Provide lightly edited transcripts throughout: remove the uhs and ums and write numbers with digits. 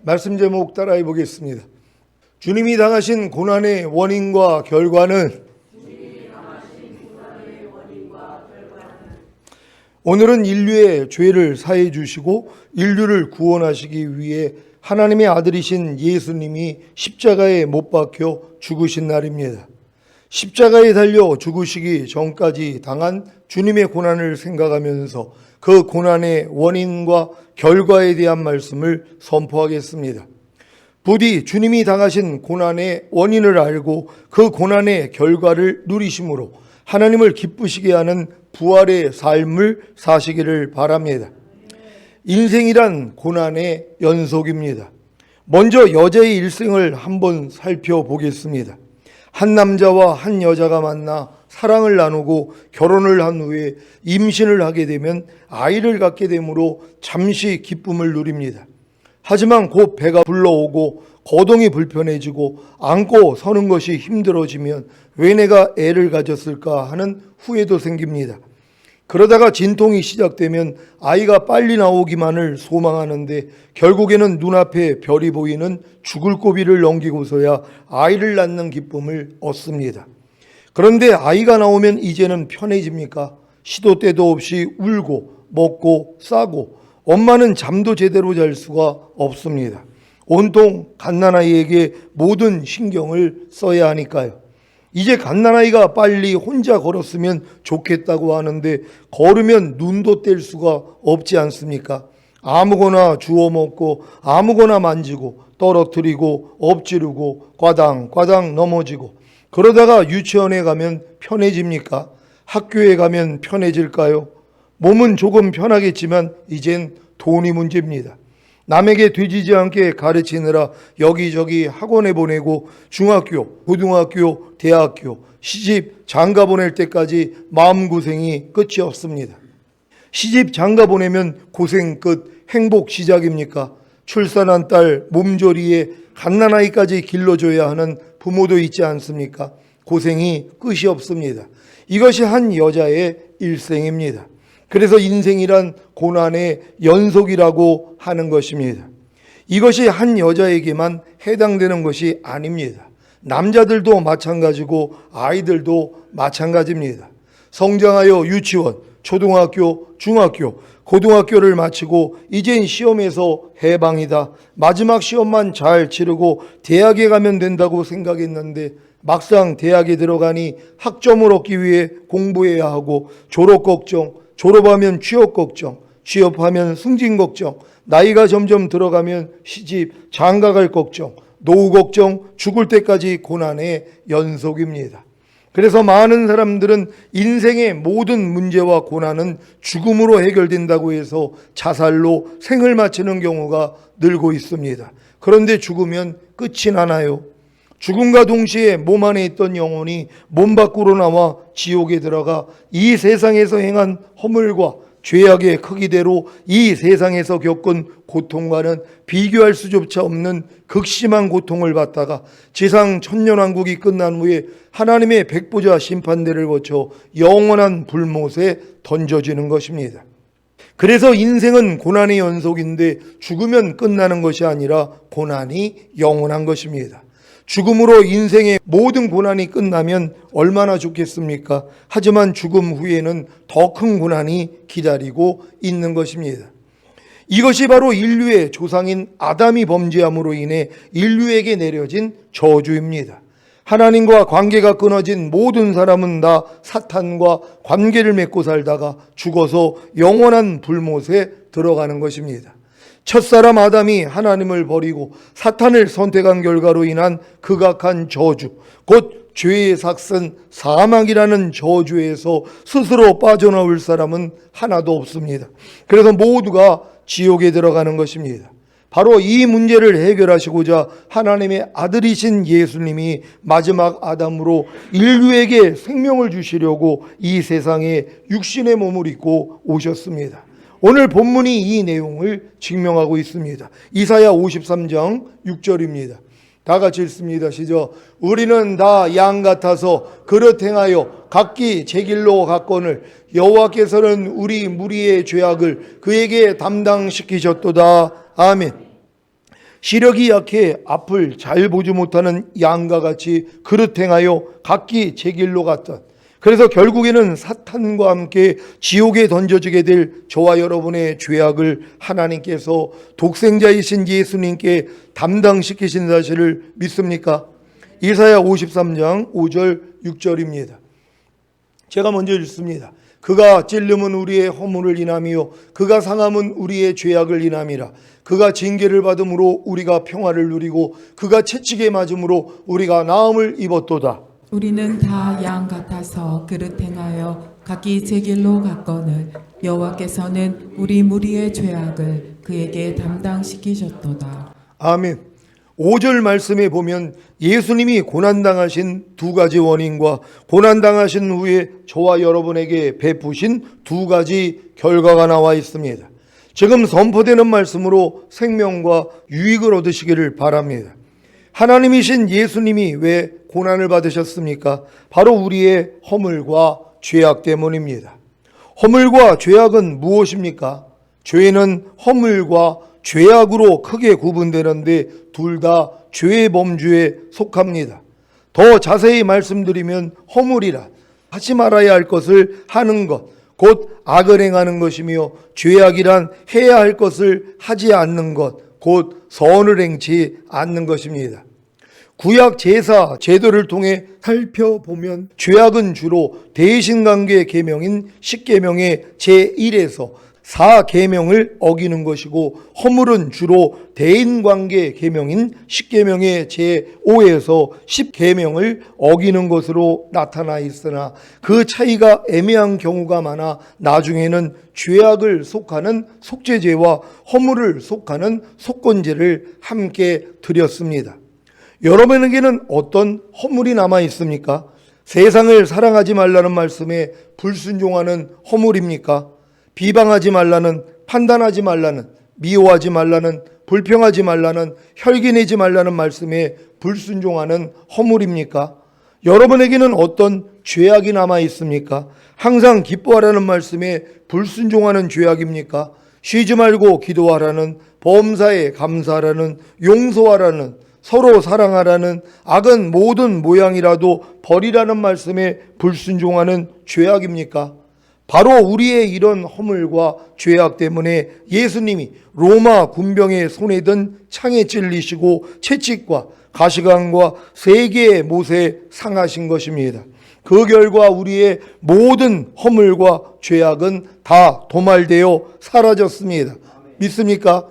말씀 제목 따라해 보겠습니다. 주님이 당하신 고난의 원인과 결과는 오늘은 인류의 죄를 사해 주시고 인류를 구원하시기 위해 하나님의 아들이신 예수님이 십자가에 못 박혀 죽으신 날입니다. 십자가에 달려 죽으시기 전까지 당한 주님의 고난을 생각하면서 그 고난의 원인과 결과에 대한 말씀을 선포하겠습니다. 부디 주님이 당하신 고난의 원인을 알고 그 고난의 결과를 누리심으로 하나님을 기쁘시게 하는 부활의 삶을 사시기를 바랍니다. 인생이란 고난의 연속입니다. 먼저 여자의 일생을 한번 살펴보겠습니다. 한 남자와 한 여자가 만나 사랑을 나누고 결혼을 한 후에 임신을 하게 되면 아이를 갖게 되므로 잠시 기쁨을 누립니다. 하지만 곧 배가 불러오고 거동이 불편해지고 앉고 서는 것이 힘들어지면 왜 내가 애를 가졌을까 하는 후회도 생깁니다. 그러다가 진통이 시작되면 아이가 빨리 나오기만을 소망하는데 결국에는 눈앞에 별이 보이는 죽을 고비를 넘기고서야 아이를 낳는 기쁨을 얻습니다. 그런데 아이가 나오면 이제는 편해집니까? 시도 때도 없이 울고 먹고 싸고 엄마는 잠도 제대로 잘 수가 없습니다. 온통 갓난아이에게 모든 신경을 써야 하니까요. 이제 갓난아이가 빨리 혼자 걸었으면 좋겠다고 하는데 걸으면 눈도 뗄 수가 없지 않습니까? 아무거나 주워 먹고 아무거나 만지고 떨어뜨리고 엎지르고 과당 넘어지고 그러다가 유치원에 가면 편해집니까? 학교에 가면 편해질까요? 몸은 조금 편하겠지만 이젠 돈이 문제입니다. 남에게 뒤지지 않게 가르치느라 여기저기 학원에 보내고 중학교, 고등학교, 대학교, 시집, 장가 보낼 때까지 마음고생이 끝이 없습니다. 시집, 장가 보내면 고생 끝, 행복 시작입니까? 출산한 딸 몸조리에 갓난아이까지 길러줘야 하는 부모도 있지 않습니까? 고생이 끝이 없습니다. 이것이 한 여자의 일생입니다. 그래서 인생이란 고난의 연속이라고 하는 것입니다. 이것이 한 여자에게만 해당되는 것이 아닙니다. 남자들도 마찬가지고 아이들도 마찬가지입니다. 성장하여 유치원, 초등학교, 중학교, 고등학교를 마치고 이젠 시험에서 해방이다. 마지막 시험만 잘 치르고 대학에 가면 된다고 생각했는데 막상 대학에 들어가니 학점을 얻기 위해 공부해야 하고 졸업 걱정, 졸업하면 취업 걱정, 취업하면 승진 걱정, 나이가 점점 들어가면 시집, 장가갈 걱정, 노후 걱정, 죽을 때까지 고난의 연속입니다. 그래서 많은 사람들은 인생의 모든 문제와 고난은 죽음으로 해결된다고 해서 자살로 생을 마치는 경우가 늘고 있습니다. 그런데 죽으면 끝이 나나요? 죽음과 동시에 몸 안에 있던 영혼이 몸 밖으로 나와 지옥에 들어가 이 세상에서 행한 허물과 죄악의 크기대로 이 세상에서 겪은 고통과는 비교할 수조차 없는 극심한 고통을 받다가 지상 천년왕국이 끝난 후에 하나님의 백보자 심판대를 거쳐 영원한 불못에 던져지는 것입니다. 그래서 인생은 고난의 연속인데 죽으면 끝나는 것이 아니라 고난이 영원한 것입니다. 죽음으로 인생의 모든 고난이 끝나면 얼마나 좋겠습니까? 하지만 죽음 후에는 더 큰 고난이 기다리고 있는 것입니다. 이것이 바로 인류의 조상인 아담이 범죄함으로 인해 인류에게 내려진 저주입니다. 하나님과 관계가 끊어진 모든 사람은 다 사탄과 관계를 맺고 살다가 죽어서 영원한 불못에 들어가는 것입니다. 첫사람 아담이 하나님을 버리고 사탄을 선택한 결과로 인한 극악한 저주, 곧 죄의 삭슨 사망이라는 저주에서 스스로 빠져나올 사람은 하나도 없습니다. 그래서 모두가 지옥에 들어가는 것입니다. 바로 이 문제를 해결하시고자 하나님의 아들이신 예수님이 마지막 아담으로 인류에게 생명을 주시려고 이 세상에 육신의 몸을 입고 오셨습니다. 오늘 본문이 이 내용을 증명하고 있습니다. 이사야 53장 6절입니다. 다 같이 읽습니다. 시작. 우리는 다 양 같아서 그릇 행하여 각기 제 길로 갔거늘 여호와께서는 우리 무리의 죄악을 그에게 담당시키셨도다. 아멘. 시력이 약해 앞을 잘 보지 못하는 양과 같이 그릇 행하여 각기 제 길로 갔던, 그래서 결국에는 사탄과 함께 지옥에 던져지게 될 저와 여러분의 죄악을 하나님께서 독생자이신 예수님께 담당시키신 사실을 믿습니까? 이사야 53장 5절 6절입니다. 제가 먼저 읽습니다. 그가 찔림은 우리의 허물을 인함이요 그가 상함은 우리의 죄악을 인함이라. 그가 징계를 받음으로 우리가 평화를 누리고 그가 채찍에 맞음으로 우리가 나음을 입었도다. 우리는 다 양 같아서 그릇 행하여 각기 제 길로 갔거늘 여호와께서는 우리 무리의 죄악을 그에게 담당시키셨도다. 아멘. 5절 말씀에 보면 예수님이 고난당하신 두 가지 원인과 고난당하신 후에 저와 여러분에게 베푸신 두 가지 결과가 나와 있습니다. 지금 선포되는 말씀으로 생명과 유익을 얻으시기를 바랍니다. 하나님이신 예수님이 왜 고난을 받으셨습니까? 바로 우리의 허물과 죄악 때문입니다. 허물과 죄악은 무엇입니까? 죄는 허물과 죄악으로 크게 구분되는데 둘 다 죄의 범주에 속합니다. 더 자세히 말씀드리면 허물이란 하지 말아야 할 것을 하는 것, 곧 악을 행하는 것이며 죄악이란 해야 할 것을 하지 않는 것, 곧 선을 행치 않는 것입니다. 구약 제사 제도를 통해 살펴보면 죄악은 주로 대신관계 계명인 10계명의 제1에서 4계명을 어기는 것이고 허물은 주로 대인관계 계명인 10계명의 제5에서 10계명을 어기는 것으로 나타나 있으나 그 차이가 애매한 경우가 많아 나중에는 죄악을 속하는 속죄제와 허물을 속하는 속건제를 함께 드렸습니다. 여러분에게는 어떤 허물이 남아 있습니까? 세상을 사랑하지 말라는 말씀에 불순종하는 허물입니까? 비방하지 말라는, 판단하지 말라는, 미워하지 말라는, 불평하지 말라는, 혈기내지 말라는 말씀에 불순종하는 허물입니까? 여러분에게는 어떤 죄악이 남아 있습니까? 항상 기뻐하라는 말씀에 불순종하는 죄악입니까? 쉬지 말고 기도하라는, 범사에 감사하라는, 용서하라는, 서로 사랑하라는, 악은 모든 모양이라도 버리라는 말씀에 불순종하는 죄악입니까? 바로 우리의 이런 허물과 죄악 때문에 예수님이 로마 군병의 손에 든 창에 찔리시고 채찍과 가시관과 세 개의 못에 상하신 것입니다. 그 결과 우리의 모든 허물과 죄악은 다 도말되어 사라졌습니다. 믿습니까?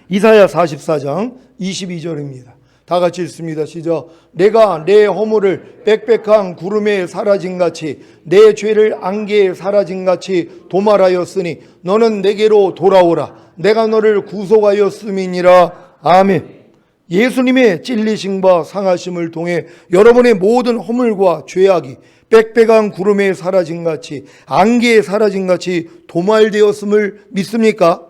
이사야 44장 22절입니다. 다 같이 읽습니다. 시작. 내가 내 허물을 빽빽한 구름에 사라진같이 내 죄를 안개에 사라진같이 도말하였으니 너는 내게로 돌아오라. 내가 너를 구속하였음이니라. 아멘. 예수님의 찔리심과 상하심을 통해 여러분의 모든 허물과 죄악이 빽빽한 구름에 사라진같이 안개에 사라진같이 도말되었음을 믿습니까?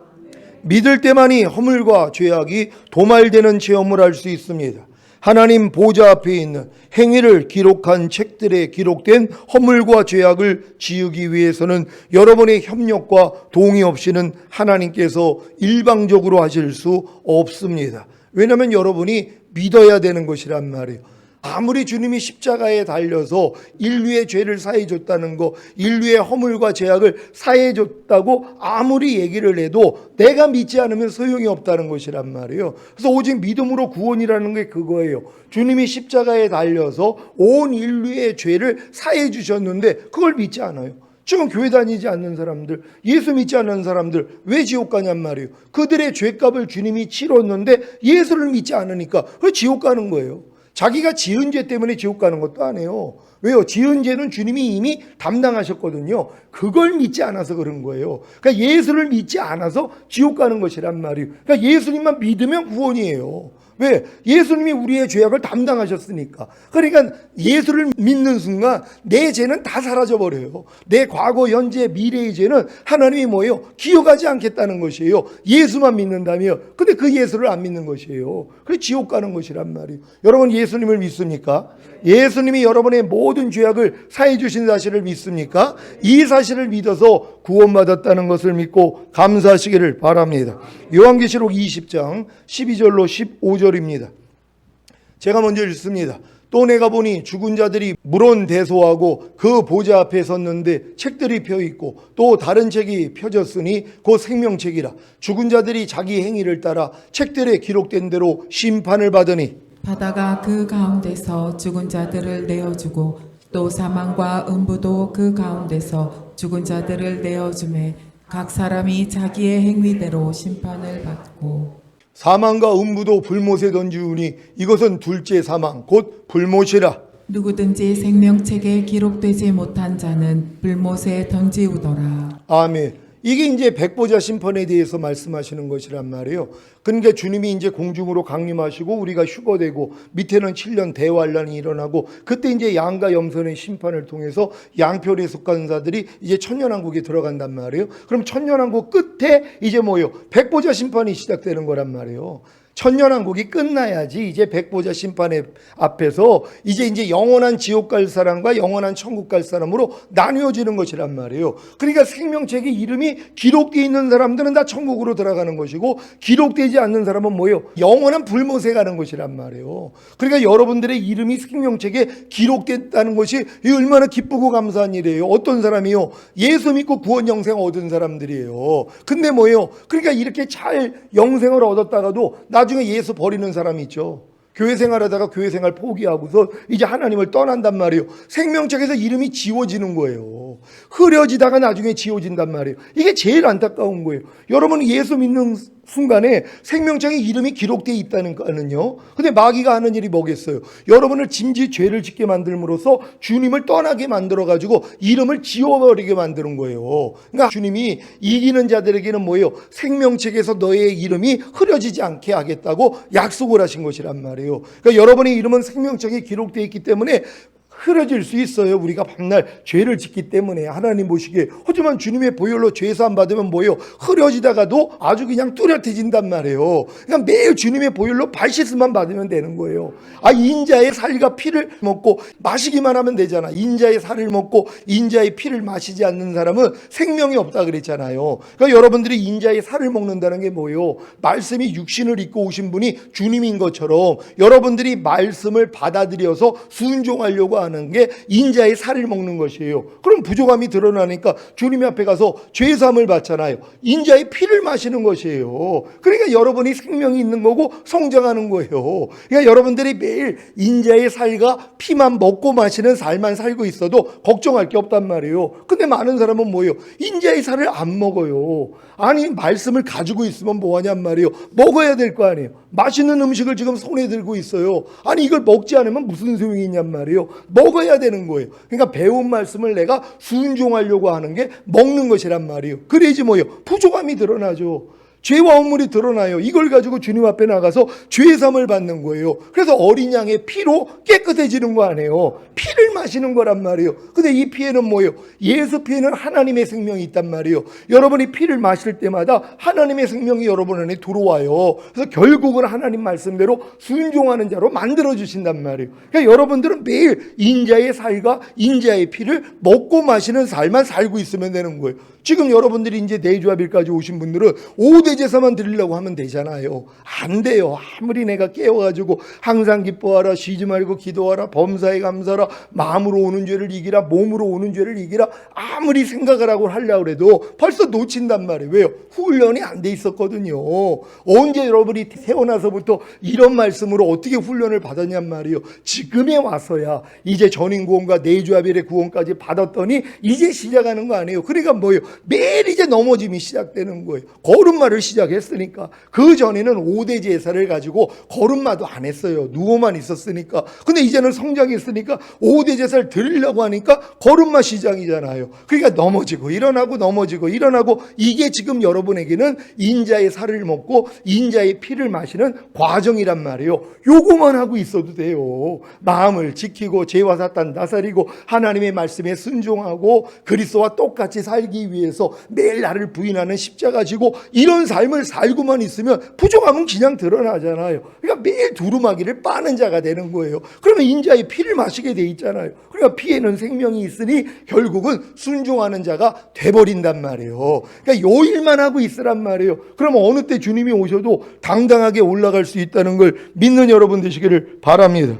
믿을 때만이 허물과 죄악이 도말되는 체험을 할 수 있습니다. 하나님 보좌 앞에 있는 행위를 기록한 책들에 기록된 허물과 죄악을 지우기 위해서는 여러분의 협력과 동의 없이는 하나님께서 일방적으로 하실 수 없습니다. 왜냐하면 여러분이 믿어야 되는 것이란 말이에요. 아무리 주님이 십자가에 달려서 인류의 죄를 사해줬다는 거, 인류의 허물과 죄악을 사해줬다고 아무리 얘기를 해도 내가 믿지 않으면 소용이 없다는 것이란 말이에요. 그래서 오직 믿음으로 구원이라는 게 그거예요. 주님이 십자가에 달려서 온 인류의 죄를 사해주셨는데 그걸 믿지 않아요. 지금 교회 다니지 않는 사람들, 예수 믿지 않는 사람들 왜 지옥 가냔 말이에요. 그들의 죄값을 주님이 치렀는데 예수를 믿지 않으니까 그 지옥 가는 거예요. 자기가 지은 죄 때문에 지옥 가는 것도 아니에요. 왜요? 지은 죄는 주님이 이미 담당하셨거든요. 그걸 믿지 않아서 그런 거예요. 그러니까 예수를 믿지 않아서 지옥 가는 것이란 말이에요. 그러니까 예수님만 믿으면 구원이에요. 왜? 예수님이 우리의 죄악을 담당하셨으니까. 그러니까 예수를 믿는 순간 내 죄는 다 사라져버려요. 내 과거, 현재, 미래의 죄는 하나님이 뭐예요? 기억하지 않겠다는 것이에요. 예수만 믿는다며. 근데 그 예수를 안 믿는 것이에요. 그래서 지옥 가는 것이란 말이에요. 여러분 예수님을 믿습니까? 예수님이 여러분의 모든 죄악을 사해 주신 사실을 믿습니까? 이 사실을 믿어서 구원받았다는 것을 믿고 감사하시기를 바랍니다. 요한계시록 20장 12절로 15절입니다. 제가 먼저 읽습니다. 또 내가 보니 죽은 자들이 물온대소하고 그 보좌 앞에 섰는데 책들이 펴있고 또 다른 책이 펴졌으니 곧 생명책이라. 죽은 자들이 자기 행위를 따라 책들에 기록된 대로 심판을 받으니 바다가 그 가운데서 죽은 자들을 내어주고 또 사망과 음부도 그 가운데서 죽은 자들을 내어주매 각 사람이 자기의 행위대로 심판을 받고 사망과 음부도 불못에 던지우니 이것은 둘째 사망 곧 불못이라. 누구든지 생명책에 기록되지 못한 자는 불못에 던지우더라. 아멘. 이게 이제 백보자 심판에 대해서 말씀하시는 것이란 말이에요. 그러니까 주님이 이제 공중으로 강림하시고 우리가 휴거되고 밑에는 7년 대환란이 일어나고 그때 이제 양과 염소의 심판을 통해서 양편에 속한 자들이 이제 천년왕국에 들어간단 말이에요. 그럼 천년왕국 끝에 이제 뭐예요? 백보자 심판이 시작되는 거란 말이에요. 천년왕국이 끝나야지 이제 백보자 심판의 앞에서 이제 영원한 지옥 갈 사람과 영원한 천국 갈 사람으로 나뉘어지는 것이란 말이에요. 그러니까 생명책에 이름이 기록되어 있는 사람들은 다 천국으로 들어가는 것이고 기록되지 않는 사람은 뭐예요? 영원한 불못에 가는 것이란 말이에요. 그러니까 여러분들의 이름이 생명책에 기록됐다는 것이 얼마나 기쁘고 감사한 일이에요. 어떤 사람이요? 예수 믿고 구원 영생 얻은 사람들이에요. 근데 뭐예요? 그러니까 이렇게 잘 영생을 얻었다가도 나중에 예수 버리는 사람이 있죠. 교회 생활하다가 교회 생활 포기하고서 이제 하나님을 떠난단 말이에요. 생명책에서 이름이 지워지는 거예요. 흐려지다가 나중에 지워진단 말이에요. 이게 제일 안타까운 거예요. 여러분 예수 믿는 순간에 생명책에 이름이 기록되어 있다는 거는요. 근데 마귀가 하는 일이 뭐겠어요? 여러분을 짐짓 죄를 짓게 만들므로써 주님을 떠나게 만들어가지고 이름을 지워버리게 만드는 거예요. 그러니까 주님이 이기는 자들에게는 뭐예요? 생명책에서 너의 이름이 흐려지지 않게 하겠다고 약속을 하신 것이란 말이에요. 그러니까 여러분의 이름은 생명책에 기록되어 있기 때문에 흐려질 수 있어요. 우리가 밤날 죄를 짓기 때문에 하나님 보시기에. 하지만 주님의 보혈로 죄사함 받으면 뭐예요? 흐려지다가도 아주 그냥 뚜렷해진단 말이에요. 그러니까 매일 주님의 보혈로 발씻음만 받으면 되는 거예요. 인자의 살과 피를 먹고 마시기만 하면 되잖아. 인자의 살을 먹고 인자의 피를 마시지 않는 사람은 생명이 없다 그랬잖아요. 그러니까 여러분들이 인자의 살을 먹는다는 게 뭐예요? 말씀이 육신을 입고 오신 분이 주님인 것처럼 여러분들이 말씀을 받아들여서 순종하려고 하는 게 인자의 살을 먹는 것이에요. 그럼 부족함이 드러나니까 주님 앞에 가서 죄사함을 받잖아요. 인자의 피를 마시는 것이에요. 그러니까 여러분이 생명이 있는 거고 성장하는 거예요. 그러니까 여러분들이 매일 인자의 살과 피만 먹고 마시는 삶만 살고 있어도 걱정할 게 없단 말이에요. 근데 많은 사람은 뭐예요? 인자의 살을 안 먹어요. 아니 말씀을 가지고 있으면 뭐하냔 말이에요. 먹어야 될 거 아니에요. 맛있는 음식을 지금 손에 들고 있어요. 아니 이걸 먹지 않으면 무슨 소용이 있냔 말이에요. 먹어야 되는 거예요. 그러니까 배운 말씀을 내가 순종하려고 하는 게 먹는 것이란 말이에요. 그래야지 뭐예요? 부족함이 드러나죠. 죄와 허물이 드러나요. 이걸 가지고 주님 앞에 나가서 죄사함을 받는 거예요. 그래서 어린 양의 피로 깨끗해지는 거 아니에요. 피를 마시는 거란 말이에요. 근데 이 피에는 뭐예요? 예수 피에는 하나님의 생명이 있단 말이에요. 여러분이 피를 마실 때마다 하나님의 생명이 여러분 안에 들어와요. 그래서 결국은 하나님 말씀대로 순종하는 자로 만들어 주신단 말이에요. 그러니까 여러분들은 매일 인자의 살과 인자의 피를 먹고 마시는 삶만 살고 있으면 되는 거예요. 지금 여러분들이 이제 내주합일까지 오신 분들은 5대 제사만 드리려고 하면 되잖아요. 안 돼요. 아무리 내가 깨워가지고 항상 기뻐하라, 쉬지 말고 기도하라, 범사에 감사하라, 마음으로 오는 죄를 이기라, 몸으로 오는 죄를 이기라, 아무리 생각을 하고 하려고 해도 벌써 놓친단 말이에요. 왜요? 훈련이 안 돼 있었거든요. 언제 여러분이 태어나서부터 이런 말씀으로 어떻게 훈련을 받았냔 말이에요. 지금에 와서야 이제 전인구원과 내주합일의 구원까지 받았더니 이제 시작하는 거 아니에요. 그러니까 뭐예요? 매일 이제 넘어짐이 시작되는 거예요. 걸음마를 시작했으니까. 그 전에는 5대 제사를 가지고 걸음마도 안 했어요. 누워만 있었으니까. 근데 이제는 성장했으니까 5대 제사를 드리려고 하니까 걸음마 시장이잖아요. 그러니까 넘어지고 일어나고 넘어지고 일어나고, 이게 지금 여러분에게는 인자의 살을 먹고 인자의 피를 마시는 과정이란 말이에요. 요거만 하고 있어도 돼요. 마음을 지키고 죄와 사탄 다스리고 하나님의 말씀에 순종하고 그리스도와 똑같이 살기 위해서 매일 나를 부인하는 십자가 지고 이런 삶을 살고만 있으면 부족함은 그냥 드러나잖아요. 그러니까 매일 두루마기를 빠는 자가 되는 거예요. 그러면 인자의 피를 마시게 돼 있잖아요. 그러니까 피에는 생명이 있으니 결국은 순종하는 자가 돼버린단 말이에요. 그러니까 요 일만 하고 있으란 말이에요. 그러면 어느 때 주님이 오셔도 당당하게 올라갈 수 있다는 걸 믿는 여러분 되시기를 바랍니다.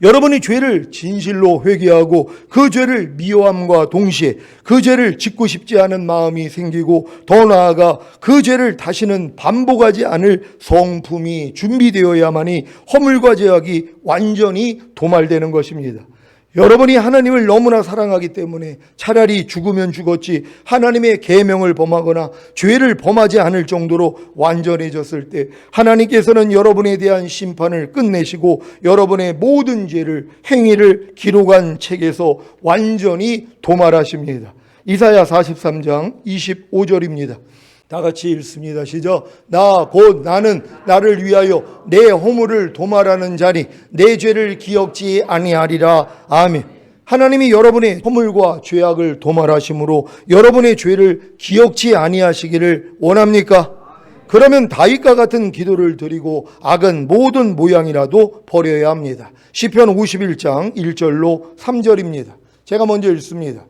여러분이 죄를 진실로 회개하고 그 죄를 미워함과 동시에 그 죄를 짓고 싶지 않은 마음이 생기고, 더 나아가 그 죄를 다시는 반복하지 않을 성품이 준비되어야만이 허물과 죄악이 완전히 도말되는 것입니다. 여러분이 하나님을 너무나 사랑하기 때문에 차라리 죽으면 죽었지 하나님의 계명을 범하거나 죄를 범하지 않을 정도로 완전해졌을 때 하나님께서는 여러분에 대한 심판을 끝내시고 여러분의 모든 죄를, 행위를 기록한 책에서 완전히 도말하십니다. 이사야 43장 25절입니다. 다 같이 읽습니다. 시작. 나 곧 나는 나를 위하여 내 허물을 도말하는 자니 내 죄를 기억지 아니하리라. 아멘. 하나님이 여러분의 허물과 죄악을 도말하심으로 여러분의 죄를 기억지 아니하시기를 원합니까? 그러면 다윗과 같은 기도를 드리고 악은 모든 모양이라도 버려야 합니다. 시편 51장 1절로 3절입니다. 제가 먼저 읽습니다.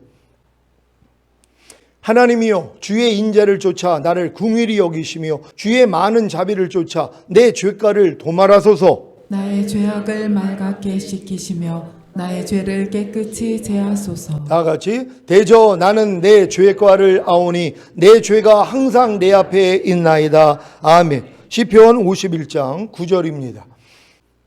하나님이여, 주의 인자를 쫓아 나를 긍휼히 여기시며 주의 많은 자비를 쫓아 내 죄가를 도말하소서. 나의 죄악을 맑게 씻기시며 나의 죄를 깨끗이 제하소서. 다 같이. 대저 나는 내 죄가를 아오니 내 죄가 항상 내 앞에 있나이다. 아멘. 시편 51장 9절입니다.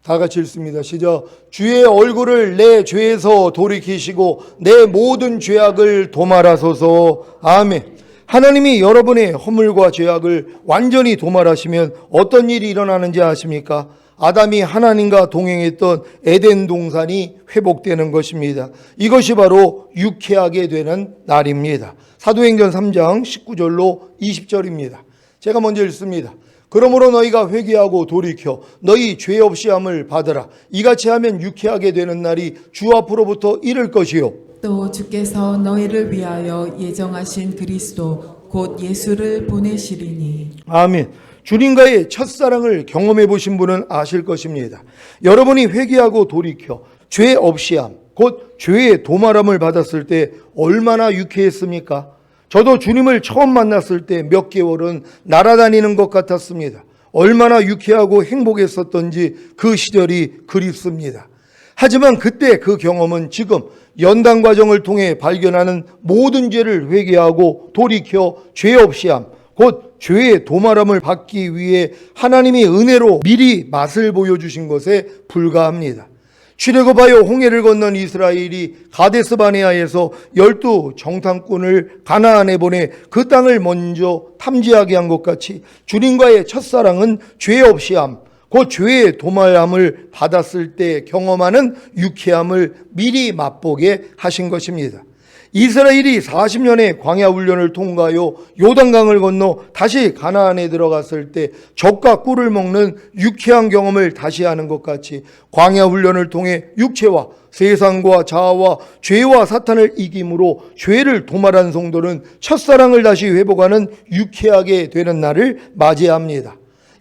다 같이 읽습니다. 시작. 주의 얼굴을 내 죄에서 돌이키시고 내 모든 죄악을 도말하소서. 아멘. 하나님이 여러분의 허물과 죄악을 완전히 도말하시면 어떤 일이 일어나는지 아십니까? 아담이 하나님과 동행했던 에덴 동산이 회복되는 것입니다. 이것이 바로 유쾌하게 되는 날입니다. 사도행전 3장 19절로 20절입니다. 제가 먼저 읽습니다. 그러므로 너희가 회개하고 돌이켜 너희 죄 없이 함을 받으라. 이같이 하면 유쾌하게 되는 날이 주 앞으로부터 이를 것이요. 또 주께서 너희를 위하여 예정하신 그리스도 곧 예수를 보내시리니. 아멘. 주님과의 첫사랑을 경험해 보신 분은 아실 것입니다. 여러분이 회개하고 돌이켜 죄 없이 함, 곧 죄의 도말함을 받았을 때 얼마나 유쾌했습니까? 저도 주님을 처음 만났을 때 몇 개월은 날아다니는 것 같았습니다. 얼마나 유쾌하고 행복했었던지 그 시절이 그립습니다. 하지만 그때 그 경험은 지금 연단 과정을 통해 발견하는 모든 죄를 회개하고 돌이켜 죄 없이 함, 곧 죄의 도말함을 받기 위해 하나님이 은혜로 미리 맛을 보여주신 것에 불과합니다. 출애굽하여 홍해를 건넌 이스라엘이 가데스 바네아에서 12 정탐꾼을 가나안에 보내 그 땅을 먼저 탐지하게 한 것 같이 주님과의 첫사랑은 죄 없이 함, 그 죄의 도말함을 받았을 때 경험하는 유쾌함을 미리 맛보게 하신 것입니다. 이스라엘이 40년의 광야 훈련을 통과하여 요단강을 건너 다시 가나안에 들어갔을 때 젖과 꿀을 먹는 유쾌한 경험을 다시 하는 것 같이 광야 훈련을 통해 육체와 세상과 자아와 죄와 사탄을 이김으로 죄를 도말한 성도는 첫사랑을 다시 회복하는 유쾌하게 되는 날을 맞이합니다.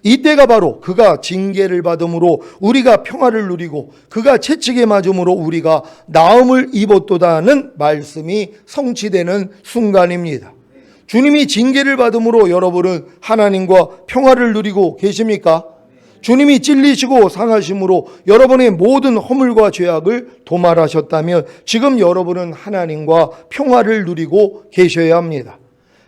이때가 바로 그가 징계를 받음으로 우리가 평화를 누리고 그가 채찍에 맞음으로 우리가 나음을 입었도다는 말씀이 성취되는 순간입니다. 주님이 징계를 받음으로 여러분은 하나님과 평화를 누리고 계십니까? 주님이 찔리시고 상하심으로 여러분의 모든 허물과 죄악을 도말하셨다면 지금 여러분은 하나님과 평화를 누리고 계셔야 합니다.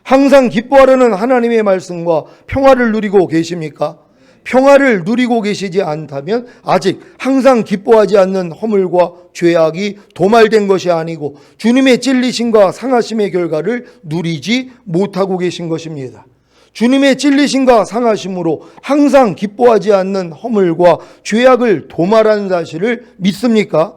항상 기뻐하려는 하나님의 말씀과 평화를 누리고 계십니까? 평화를 누리고 계시지 않다면 아직 항상 기뻐하지 않는 허물과 죄악이 도말된 것이 아니고 주님의 찔리심과 상하심의 결과를 누리지 못하고 계신 것입니다. 주님의 찔리심과 상하심으로 항상 기뻐하지 않는 허물과 죄악을 도말한 사실을 믿습니까?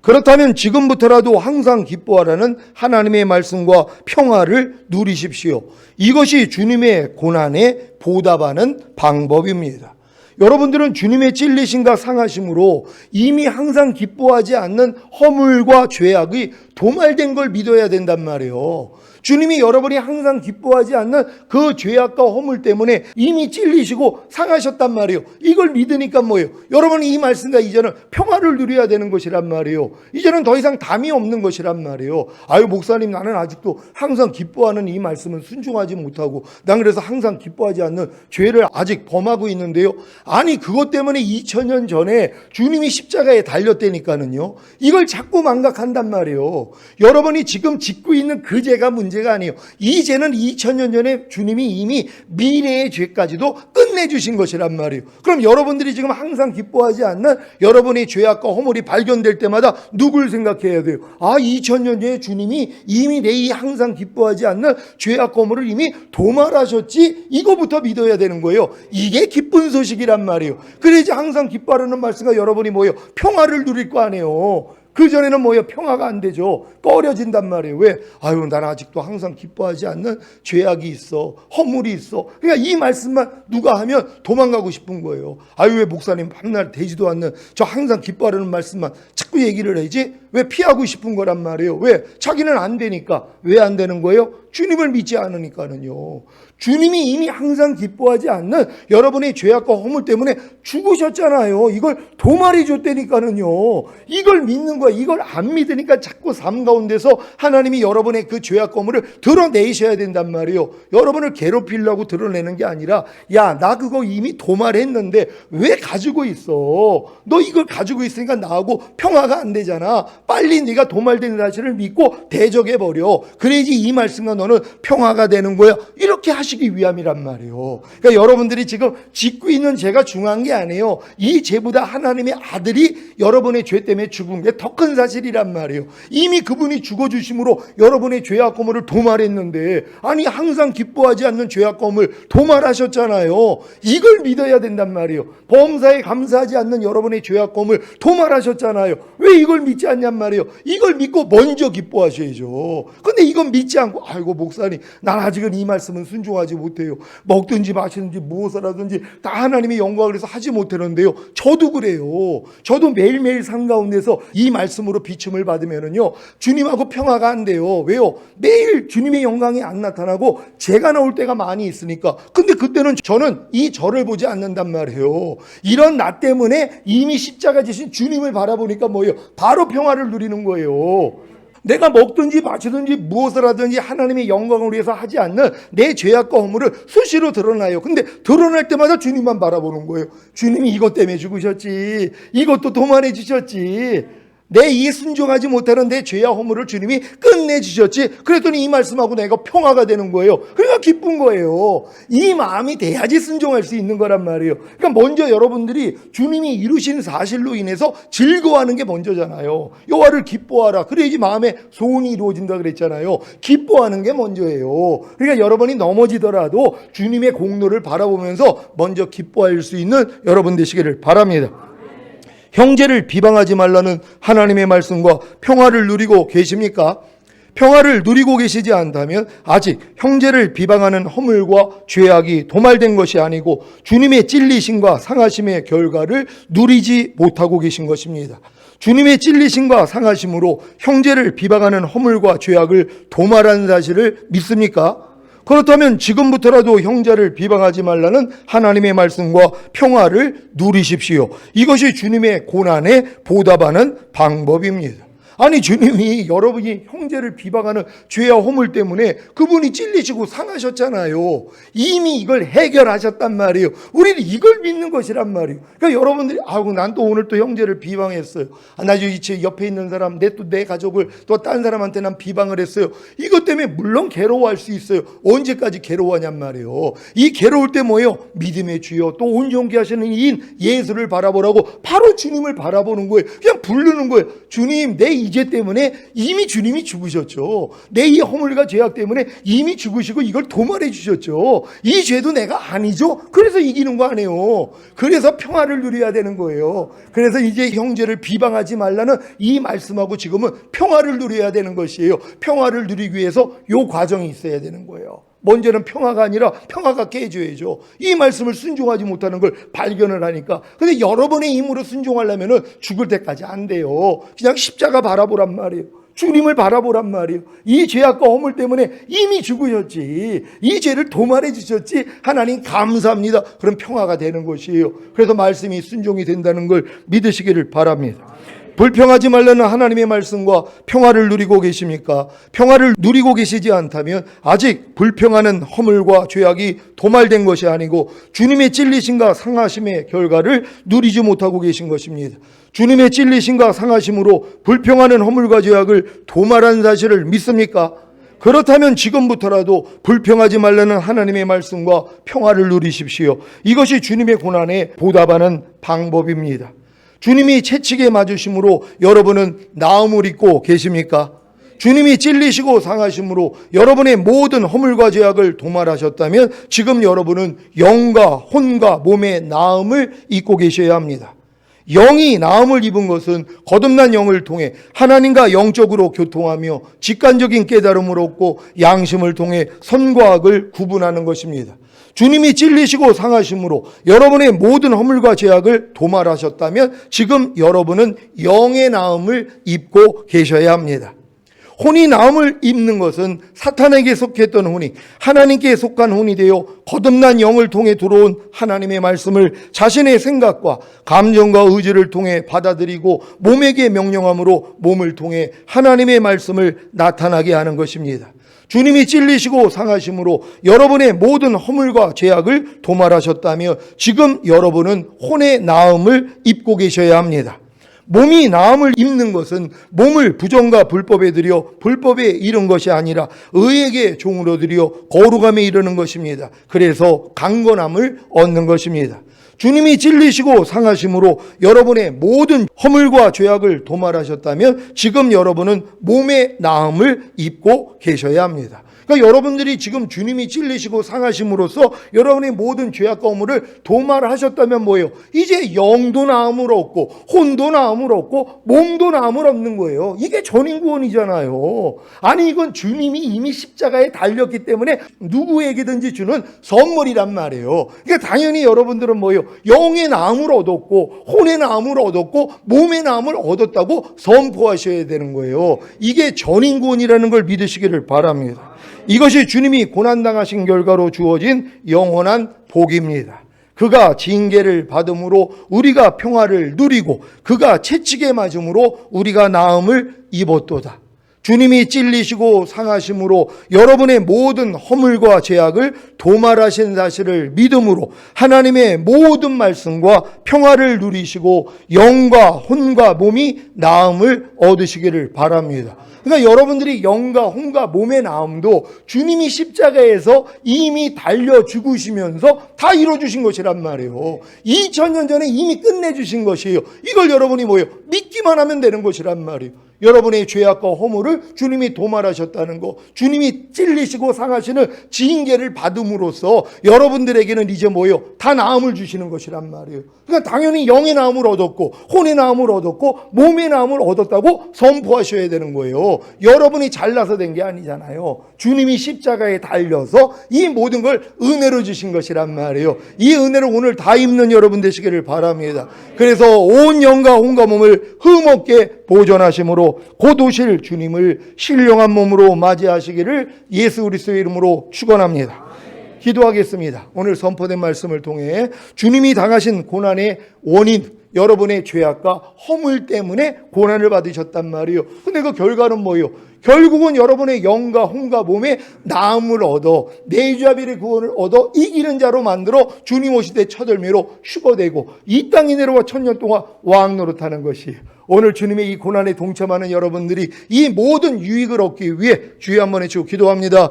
그렇다면 지금부터라도 항상 기뻐하라는 하나님의 말씀과 평화를 누리십시오. 이것이 주님의 고난에 보답하는 방법입니다. 여러분들은 주님의 찔리심과 상하심으로 이미 항상 기뻐하지 않는 허물과 죄악이 도말된 걸 믿어야 된단 말이에요. 주님이 여러분이 항상 기뻐하지 않는 그 죄악과 허물 때문에 이미 찔리시고 상하셨단 말이에요. 이걸 믿으니까 뭐예요? 여러분이 이 말씀과 이제는 평화를 누려야 되는 것이란 말이에요. 이제는 더 이상 담이 없는 것이란 말이에요. 아유, 목사님, 나는 아직도 항상 기뻐하는 이 말씀은 순종하지 못하고 난 그래서 항상 기뻐하지 않는 죄를 아직 범하고 있는데요. 아니, 그것 때문에 2000년 전에 주님이 십자가에 달렸다니까는요. 이걸 자꾸 망각한단 말이에요. 여러분이 지금 짓고 있는 그 죄가 문제가 아니에요. 이 죄는 2000년 전에 주님이 이미 미래의 죄까지도 끝내주신 것이란 말이에요. 그럼 여러분들이 지금 항상 기뻐하지 않는 여러분의 죄악과 허물이 발견될 때마다 누굴 생각해야 돼요? 아, 2000년 전에 주님이 이미 내 이 항상 기뻐하지 않는 죄악과 허물을 이미 도말하셨지, 이거부터 믿어야 되는 거예요. 이게 기쁜 소식이란 말이에요. 그래야지 항상 기뻐하라는 말씀과 여러분이 뭐예요? 평화를 누릴 거 아니에요. 그전에는 뭐예요? 평화가 안 되죠. 꺼려진단 말이에요. 왜? 아유, 나는 아직도 항상 기뻐하지 않는 죄악이 있어. 허물이 있어. 그러니까 이 말씀만 누가 하면 도망가고 싶은 거예요. 아유, 왜 목사님 밤낮 되지도 않는 저 항상 기뻐하라는 말씀만 자꾸 얘기를 하지? 왜 피하고 싶은 거란 말이에요. 왜? 자기는 안 되니까. 왜 안 되는 거예요? 주님을 믿지 않으니까는요. 주님이 이미 항상 기뻐하지 않는 여러분의 죄악과 허물 때문에 죽으셨잖아요. 이걸 도말해 줬다니까는요. 이걸 믿는 거야. 이걸 안 믿으니까 자꾸 삶 가운데서 하나님이 여러분의 그 죄악과 허물을 드러내셔야 된단 말이에요. 여러분을 괴롭히려고 드러내는 게 아니라, 야, 나 그거 이미 도말했는데 왜 가지고 있어? 너 이걸 가지고 있으니까 나하고 평화가 안 되잖아. 빨리 네가 도말된 사실을 믿고 대적해버려. 그래야지 이 말씀과 너는 평화가 되는 거야. 이렇게 하시기 위함이란 말이에요. 그러니까 여러분들이 지금 짓고 있는 죄가 중요한 게 아니에요. 이 죄보다 하나님의 아들이 여러분의 죄 때문에 죽은 게 더 큰 사실이란 말이에요. 이미 그분이 죽어주심으로 여러분의 죄악 허물을 도말했는데, 아니 항상 기뻐하지 않는 죄악 허물 도말하셨잖아요. 이걸 믿어야 된단 말이에요. 범사에 감사하지 않는 여러분의 죄악 허물 도말하셨잖아요. 왜 이걸 믿지 않냔 말이에요. 이걸 믿고 먼저 기뻐하셔야죠. 근데 이건 믿지 않고, 아이고 목사님, 난 아직은 이 말씀은 순종하지 못해요. 먹든지 마시든지 무엇을 하든지 다 하나님의 영광을 위해서 하지 못하는데요. 저도 그래요. 저도 매일매일 삶 가운데서 이 말씀으로 비춤을 받으면은요, 주님하고 평화가 안 돼요. 왜요? 매일 주님의 영광이 안 나타나고 제가 나올 때가 많이 있으니까. 근데 그때는 저는 이 저를 보지 않는단 말이에요. 이런 나 때문에 이미 십자가 지신 주님을 바라보니까 뭐예요? 바로 평화를 누리는 거예요. 내가 먹든지 마시든지 무엇을 하든지 하나님의 영광을 위해서 하지 않는 내 죄악과 허물을 수시로 드러나요. 근데 드러날 때마다 주님만 바라보는 거예요. 주님이 이것 때문에 죽으셨지. 이것도 도만해 주셨지. 내 이 순종하지 못하는 내 죄와 허물을 주님이 끝내주셨지. 그랬더니 이 말씀하고 내가 평화가 되는 거예요. 그러니까 기쁜 거예요. 이 마음이 돼야지 순종할 수 있는 거란 말이에요. 그러니까 먼저 여러분들이 주님이 이루신 사실로 인해서 즐거워하는 게 먼저잖아요. 여호와를 기뻐하라. 그래야지 마음에 소원이 이루어진다 그랬잖아요. 기뻐하는 게 먼저예요. 그러니까 여러분이 넘어지더라도 주님의 공로를 바라보면서 먼저 기뻐할 수 있는 여러분 되시기를 바랍니다. 형제를 비방하지 말라는 하나님의 말씀과 평화를 누리고 계십니까? 평화를 누리고 계시지 않다면 아직 형제를 비방하는 허물과 죄악이 도말된 것이 아니고 주님의 찔리심과 상하심의 결과를 누리지 못하고 계신 것입니다. 주님의 찔리심과 상하심으로 형제를 비방하는 허물과 죄악을 도말한 사실을 믿습니까? 그렇다면 지금부터라도 형제를 비방하지 말라는 하나님의 말씀과 평화를 누리십시오. 이것이 주님의 고난에 보답하는 방법입니다. 아니, 주님이 여러분이 형제를 비방하는 죄와 허물 때문에 그분이 찔리시고 상하셨잖아요. 이미 이걸 해결하셨단 말이에요. 우리는 이걸 믿는 것이란 말이에요. 그러니까 여러분들이, 아우, 난 또 오늘 또 형제를 비방했어요. 나 이 옆에 있는 사람, 내 가족을 또 딴 사람한테 난 비방을 했어요. 이것 때문에 물론 괴로워할 수 있어요. 언제까지 괴로워하냔 말이에요. 이 괴로울 때 뭐예요? 믿음의 주여, 또 온전케 하시는 이인 예수를 바라보라고 바로 주님을 바라보는 거예요. 그냥 부르는 거예요. 주님, 내 이 이 죄 때문에 이미 주님이 죽으셨죠. 내 이 허물과 죄악 때문에 이미 죽으시고 이걸 도말해 주셨죠. 이 죄도 내가 아니죠. 그래서 이기는 거 아니에요. 그래서 평화를 누려야 되는 거예요. 그래서 이제 형제를 비방하지 말라는 이 말씀하고 지금은 평화를 누려야 되는 것이에요. 평화를 누리기 위해서 요 과정이 있어야 되는 거예요. 먼저는 평화가 아니라 평화가 깨져야죠. 이 말씀을 순종하지 못하는 걸 발견을 하니까. 근데 여러분의 힘으로 순종하려면 죽을 때까지 안 돼요. 그냥 십자가 바라보란 말이에요. 주님을 바라보란 말이에요. 이 죄악과 허물 때문에 이미 죽으셨지. 이 죄를 도말해 주셨지. 하나님 감사합니다. 그럼 평화가 되는 것이에요. 그래서 말씀이 순종이 된다는 걸 믿으시기를 바랍니다. 불평하지 말라는 하나님의 말씀과 평화를 누리고 계십니까? 평화를 누리고 계시지 않다면 아직 불평하는 허물과 죄악이 도말된 것이 아니고 주님의 찔리심과 상하심의 결과를 누리지 못하고 계신 것입니다. 주님의 찔리심과 상하심으로 불평하는 허물과 죄악을 도말한 사실을 믿습니까? 그렇다면 지금부터라도 불평하지 말라는 하나님의 말씀과 평화를 누리십시오. 이것이 주님의 고난에 보답하는 방법입니다. 주님이 채찍에 맞으심으로 여러분은 나음을 입고 계십니까? 주님이 찔리시고 상하심으로 여러분의 모든 허물과 죄악을 도말하셨다면 지금 여러분은 영과 혼과 몸의 나음을 입고 계셔야 합니다. 영이 나음을 입은 것은 거듭난 영을 통해 하나님과 영적으로 교통하며 직관적인 깨달음을 얻고 양심을 통해 선과 악을 구분하는 것입니다. 주님이 찔리시고 상하심으로 여러분의 모든 허물과 죄악을 도말하셨다면 지금 여러분은 영의 나음을 입고 계셔야 합니다. 혼이 나음을 입는 것은 사탄에게 속했던 혼이 하나님께 속한 혼이 되어 거듭난 영을 통해 들어온 하나님의 말씀을 자신의 생각과 감정과 의지를 통해 받아들이고 몸에게 명령함으로 몸을 통해 하나님의 말씀을 나타나게 하는 것입니다. 주님이 찔리시고 상하심으로 여러분의 모든 허물과 죄악을 도말하셨다며 지금 여러분은 혼의 나음을 입고 계셔야 합니다. 몸이 나음을 입는 것은 몸을 부정과 불법에 들여 불법에 이른 것이 아니라 의에게 종으로 들여 거룩함에 이르는 것입니다. 그래서 강건함을 얻는 것입니다. 주님이 찔리시고 상하심으로 여러분의 모든 허물과 죄악을 도말하셨다면 지금 여러분은 몸의 나음을 입고 계셔야 합니다. 그러니까 여러분들이 지금 주님이 찔리시고 상하심으로써 여러분의 모든 죄악과 허물을 도말하셨다면 뭐예요? 이제 영도 나음을 얻고 혼도 나음을 얻고 몸도 나음을 얻는 거예요. 이게 전인구원이잖아요. 아니 이건 주님이 이미 십자가에 달렸기 때문에 누구에게든지 주는 선물이란 말이에요. 그러니까 당연히 여러분들은 뭐예요? 영의 나음을 얻었고 혼의 나음을 얻었고 몸의 나음을 얻었다고 선포하셔야 되는 거예요. 이게 전인구원이라는 걸 믿으시기를 바랍니다. 이것이 주님이 고난당하신 결과로 주어진 영원한 복입니다. 그가 징계를 받음으로 우리가 평화를 누리고 그가 채찍에 맞음으로 우리가 나음을 입었도다. 주님이 찔리시고 상하심으로 여러분의 모든 허물과 죄악을 도말하신 사실을 믿음으로 하나님의 모든 말씀과 평화를 누리시고 영과 혼과 몸이 나음을 얻으시기를 바랍니다. 그러니까 여러분들이 영과 혼과 몸의 나음도 주님이 십자가에서 이미 달려 죽으시면서 다 이루어주신 것이란 말이에요. 2000년 전에 이미 끝내주신 것이에요. 이걸 여러분이 뭐예요? 믿기만 하면 되는 것이란 말이에요. 여러분의 죄악과 허물을 주님이 도말하셨다는 거, 주님이 찔리시고 상하시는 징계를 받음으로써 여러분들에게는 이제 뭐예요? 다 나음을 주시는 것이란 말이에요. 그러니까 당연히 영의 나음을 얻었고 혼의 나음을 얻었고 몸의 나음을 얻었다고 선포하셔야 되는 거예요. 여러분이 잘나서 된 게 아니잖아요. 주님이 십자가에 달려서 이 모든 걸 은혜로 주신 것이란 말이에요. 이 은혜를 오늘 다 입는 여러분 되시기를 바랍니다. 그래서 온 영과 혼과 몸을 흠없게 보존하심으로 곧 오실 주님을 신령한 몸으로 맞이하시기를 예수 그리스도의 이름으로 축원합니다. 기도하겠습니다. 오늘 선포된 말씀을 통해 주님이 당하신 고난의 원인, 여러분의 죄악과 허물 때문에 고난을 받으셨단 말이에요. 근데 그 결과는 뭐예요? 결국은 여러분의 영과 혼과 몸에 나음을 얻어 내주자비의 구원을 얻어 이기는 자로 만들어 주님 오실 때 첫열매로 휴거되고 이 땅에 내려와 1000년 동안 왕 노릇하는 것이에요. 오늘 주님의 이 고난에 동참하는 여러분들이 이 모든 유익을 얻기 위해 주여 한번 해주고 기도합니다.